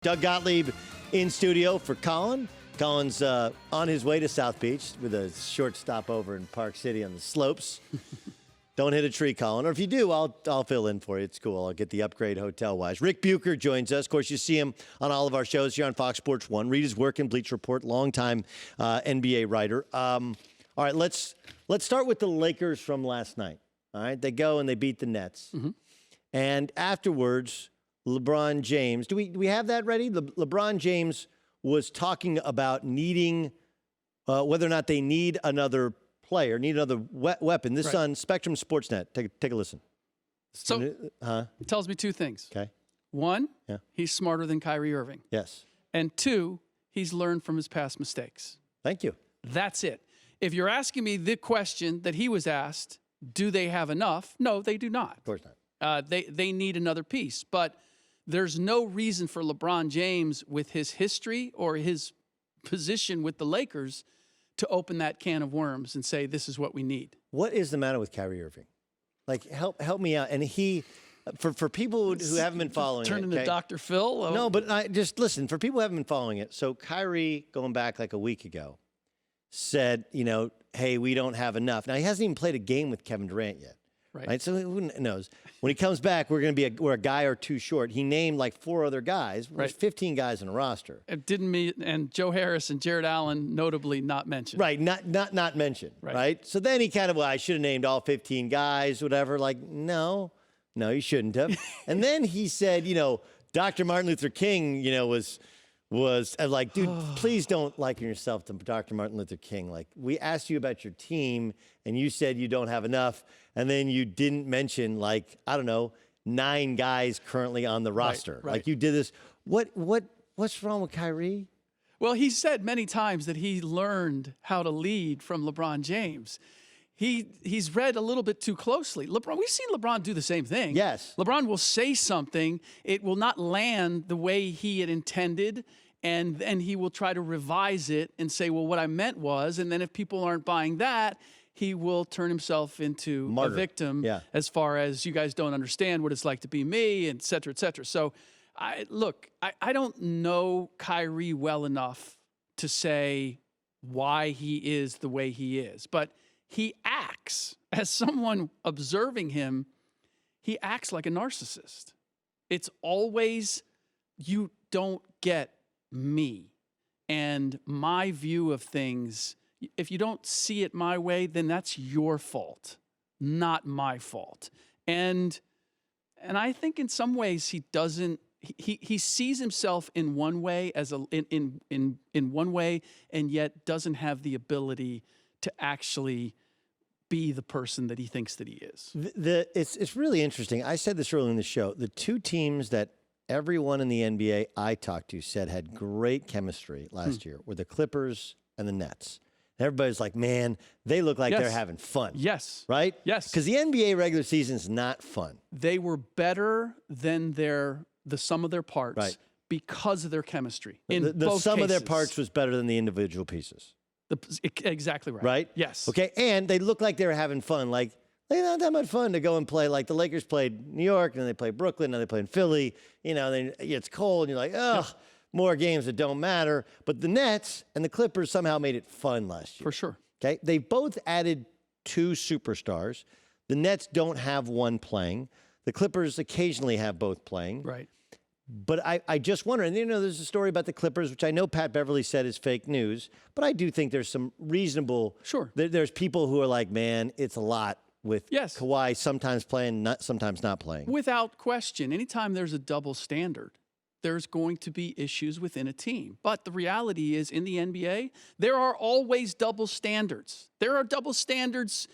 Doug Gottlieb in studio for Colin. Colin's on his way to South Beach with a short stopover in Park City on the slopes. Don't hit a tree, Colin. Or if you do, I'll fill in for you. It's cool. I'll get the upgrade hotel-wise. Ric Bucher joins us. Of course, you see him on all of our shows here on Fox Sports 1. Read his work in Bleacher Report, longtime NBA writer. All right, let's start with the Lakers from last night. All right, they go and they beat the Nets. Mm-hmm. And afterwards, LeBron James, do we have that ready? LeBron James was talking about needing, whether or not they need another player, need another weapon. This is on Spectrum Sportsnet. Take a listen. So it tells me two things. Okay. One, he's smarter than Kyrie Irving. Yes. And two, he's learned from his past mistakes. Thank you. That's it. If you're asking me the question that he was asked, do they have enough? No, they do not. Of course not. They need another piece. But there's no reason for LeBron James, with his history or his position with the Lakers, to open that can of worms and say, this is what we need. What is the matter with Kyrie Irving? Like, help me out. And he, for people who haven't been following Turn it. into Dr. Phil? Oh. No, but I just listen. For people who haven't been following it, so Kyrie, going back like a week ago, said, hey, we don't have enough. Now, he hasn't even played a game with Kevin Durant yet. Right. So who knows? When he comes back, we're a guy or two short. He named like 4 other guys. There's 15 guys in a roster. It didn't mean, and Joe Harris and Jared Allen notably not mentioned. Right. Not mentioned. Right. So then he kind of, I should have named all 15 guys, whatever. Like, no, you shouldn't have. And then he said, Dr. Martin Luther King, was like, dude, please don't liken yourself to Dr. Martin Luther King. Like, we asked you about your team, and you said you don't have enough, and then you didn't mention, 9 guys currently on the roster. Right. Like, you did this. What's wrong with Kyrie? Well, he said many times that he learned how to lead from LeBron James. He's read a little bit too closely. We've seen LeBron do the same thing. Yes. LeBron will say something. It will not land the way he had intended, and then he will try to revise it and say, well, what I meant was, and then if people aren't buying that, he will turn himself into martyr. A victim as far as you guys don't understand what it's like to be me, et cetera, et cetera. So, I don't know Kyrie well enough to say why he is the way he is, but he acts, as someone observing him, he acts like a narcissist. It's always, you don't get me and my view of things. If you don't see it my way, then that's your fault, not my fault. And I think in some ways he doesn't. He sees himself in one way in one way, and yet doesn't have the ability to actually be the person that he thinks that he is. It's really interesting. I said this earlier in the show. The two teams that everyone in the NBA I talked to said had great chemistry last year were the Clippers and the Nets. Everybody's like, man, they look like they're having fun. Yes. Right? Yes. Because the NBA regular season is not fun. They were better than the sum of their parts because of their chemistry. The sum of their parts was better than the individual pieces. Exactly right. Right? Yes. Okay, and they look like they were having fun. Like, they're not that much fun to go and play. Like, the Lakers played New York, and they played Brooklyn, and they played Philly. Then it's cold, and you're like, more games that don't matter. But the Nets and the Clippers somehow made it fun last year. For sure. Okay, they both added 2 superstars. The Nets don't have one playing. The Clippers occasionally have both playing. Right. But I just wonder, and there's a story about the Clippers, which I know Pat Beverly said is fake news, but I do think there's some reasonable. Sure. There's people who are like, man, it's a lot with Kawhi sometimes playing, sometimes not playing. Without question. Anytime there's a double standard, there's going to be issues within a team. But the reality is, in the NBA, there are always double standards. There are double standards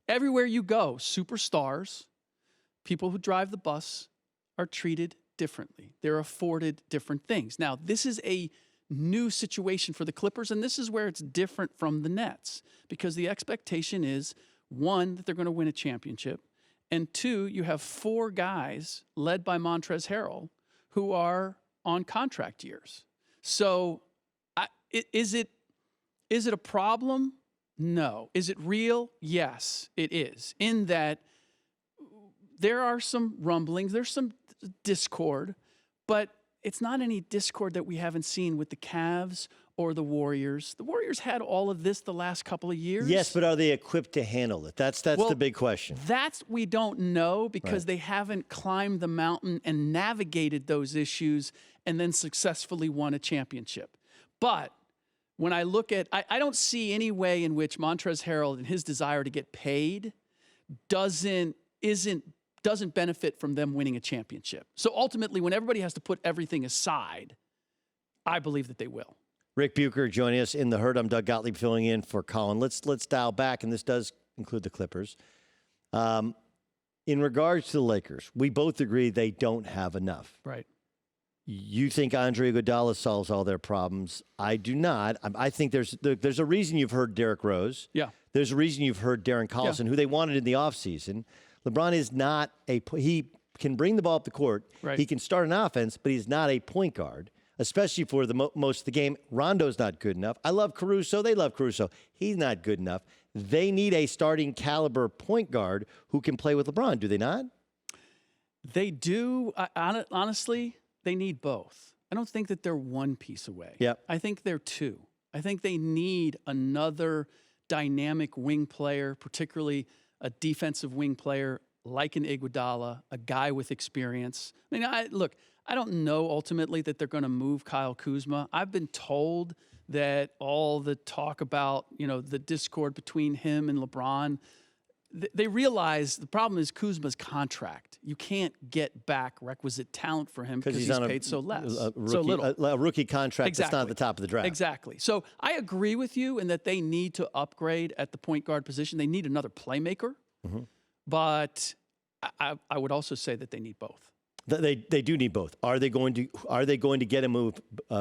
everywhere you go. Superstars, people who drive the bus, are treated differently. They're afforded different things. Now, this is a new situation for the Clippers, and this is where it's different from the Nets, because the expectation is, 1, that they're going to win a championship, and 2, you have 4 guys led by Montrezl Harrell who are on contract years. So is it a problem? No. Is it real? Yes, it is. In that there are some rumblings, there's some discord, but it's not any discord that we haven't seen with the Cavs or the Warriors. The Warriors had all of this the last couple of years. Yes, but are they equipped to handle it? That's the big question. That's we don't know because they haven't climbed the mountain and navigated those issues and then successfully won a championship. But when I look at, I don't see any way in which Montrezl Harrell and his desire to get paid doesn't benefit from them winning a championship. So ultimately, when everybody has to put everything aside, I believe that they will. Ric Bucher joining us in the herd. I'm Doug Gottlieb filling in for Colin. Let's dial back, and this does include the Clippers. In regards to the Lakers, we both agree they don't have enough. Right. You think Andre Iguodala solves all their problems. I do not. I think there's a reason you've heard Derrick Rose. Yeah. There's a reason you've heard Darren Collison, who they wanted in the offseason. LeBron is not he can bring the ball up the court. Right. He can start an offense, but he's not a point guard, especially for the most of the game. Rondo's not good enough. I love Caruso. They love Caruso. He's not good enough. They need a starting caliber point guard who can play with LeBron. Do they not? They do. Honestly, they need both. I don't think that they're one piece away. Yep. I think they're two. I think they need another dynamic wing player, particularly a defensive wing player like an Iguodala, a guy with experience. I mean, I don't know ultimately that they're going to move Kyle Kuzma. I've been told that all the talk about, the discord between him and LeBron, they realize the problem is Kuzma's contract. You can't get back requisite talent for him because he's paid so little. A rookie contract Exactly. that's not at the top of the draft. Exactly. So I agree with you in that they need to upgrade at the point guard position. They need another playmaker. Mm-hmm. But I would also say that they need both. They do need both. Are they going to get a move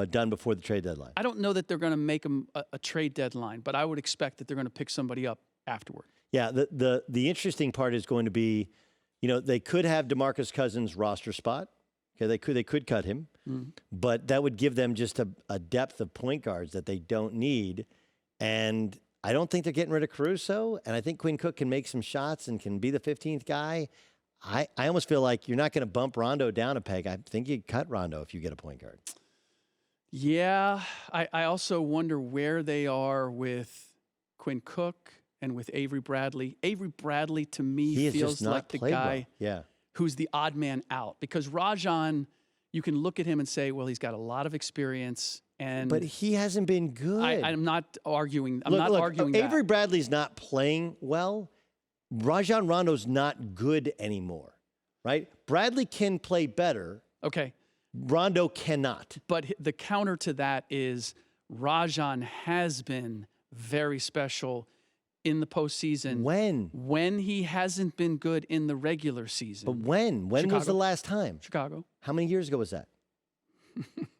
done before the trade deadline? I don't know that they're going to make a trade deadline, but I would expect that they're going to pick somebody up afterward. Yeah, the interesting part is going to be, they could have DeMarcus Cousins' roster spot. Okay, they could cut him, but that would give them just a depth of point guards that they don't need. And I don't think they're getting rid of Caruso, and I think Quinn Cook can make some shots and can be the 15th guy. I almost feel like you're not going to bump Rondo down a peg. I think you cut Rondo if you get a point guard. Yeah, I also wonder where they are with Quinn Cook and with Avery Bradley. Avery Bradley, to me, feels like the guy who's the odd man out. Because Rajon, you can look at him and say, well, he's got a lot of experience. But he hasn't been good. I'm not arguing. I'm not arguing that. Avery Bradley's not playing well. Rajon Rondo's not good anymore, right? Bradley can play better. Okay. Rondo cannot. But the counter to that is Rajon has been very special in the postseason. When he hasn't been good in the regular season. But when? When was the last time? Chicago. How many years ago was that?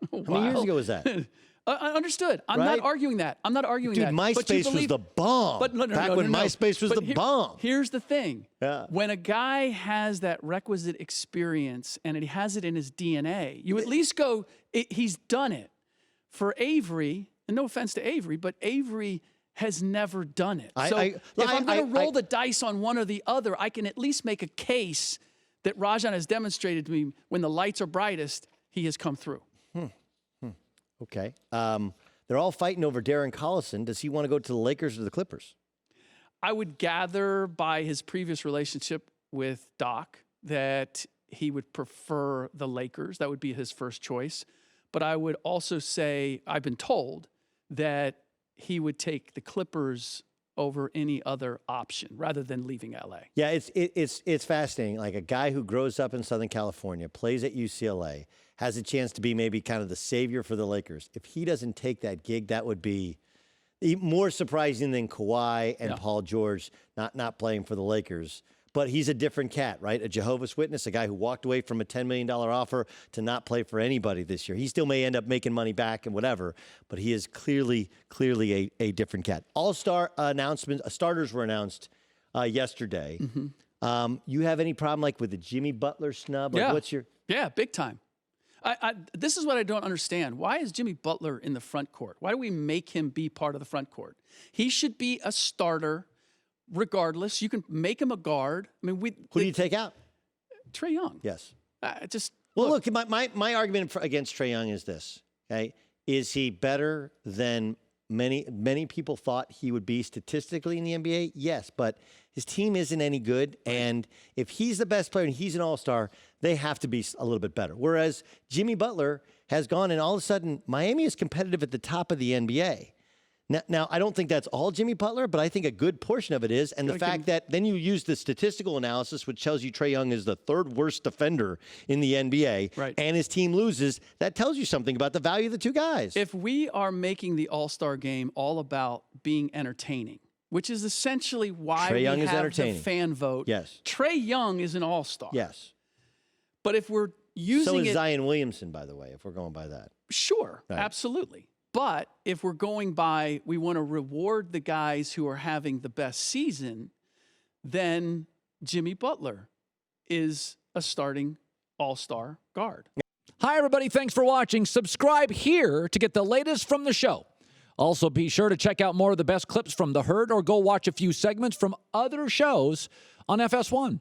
Wow. How many years ago was that? Understood. I'm not arguing that. I'm not arguing that. Dude, MySpace was the bomb. But no, Back when MySpace was the bomb. Here's the thing. Yeah. When a guy has that requisite experience and he has it in his DNA, you at least go, he's done it. For Avery, and no offense to Avery, but Avery has never done it. If I'm going to roll the dice on one or the other, I can at least make a case that Rajon has demonstrated to me when the lights are brightest, he has come through. Okay. They're all fighting over Darren Collison. Does he want to go to the Lakers or the Clippers? I would gather by his previous relationship with Doc that he would prefer the Lakers. That would be his first choice. But I would also say, I've been told that he would take the Clippers over any other option rather than leaving LA. Yeah, it's fascinating. Like a guy who grows up in Southern California, plays at UCLA, has a chance to be maybe kind of the savior for the Lakers. If he doesn't take that gig, that would be more surprising than Kawhi and Paul George not playing for the Lakers. But he's a different cat, right? A Jehovah's Witness, a guy who walked away from a $10 million offer to not play for anybody this year. He still may end up making money back and whatever, but he is clearly a different cat. All-star starters were announced yesterday. Mm-hmm. You have any problem like with the Jimmy Butler snub? Like, Yeah, big time. This is what I don't understand. Why is Jimmy Butler in the front court? Why do we make him be part of the front court? He should be a starter regardless. You can make him a guard. I mean, who do you take out? Trae Young. Yes. Well, look, my argument against Trae Young is this, okay? Is he better than many people thought he would be statistically in the NBA? Yes, but his team isn't any good. And if he's the best player and he's an all-star, they have to be a little bit better. Whereas Jimmy Butler has gone, and all of a sudden, Miami is competitive at the top of the NBA. Now, I don't think that's all Jimmy Butler, but I think a good portion of it is. And the fact that then you use the statistical analysis, which tells you Trae Young is the third worst defender in the NBA, and his team loses, that tells you something about the value of the two guys. If we are making the All-Star game all about being entertaining, which is essentially why we have the fan vote. Yes. Trae Young is an all-star. Yes. But if we're using So is Zion Williamson, by the way, if we're going by that. Sure, absolutely. But if we're going by, we want to reward the guys who are having the best season, then Jimmy Butler is a starting all-star guard. Hi, everybody. Thanks for watching. Subscribe here to get the latest from the show. Also, be sure to check out more of the best clips from The Herd or go watch a few segments from other shows on FS1.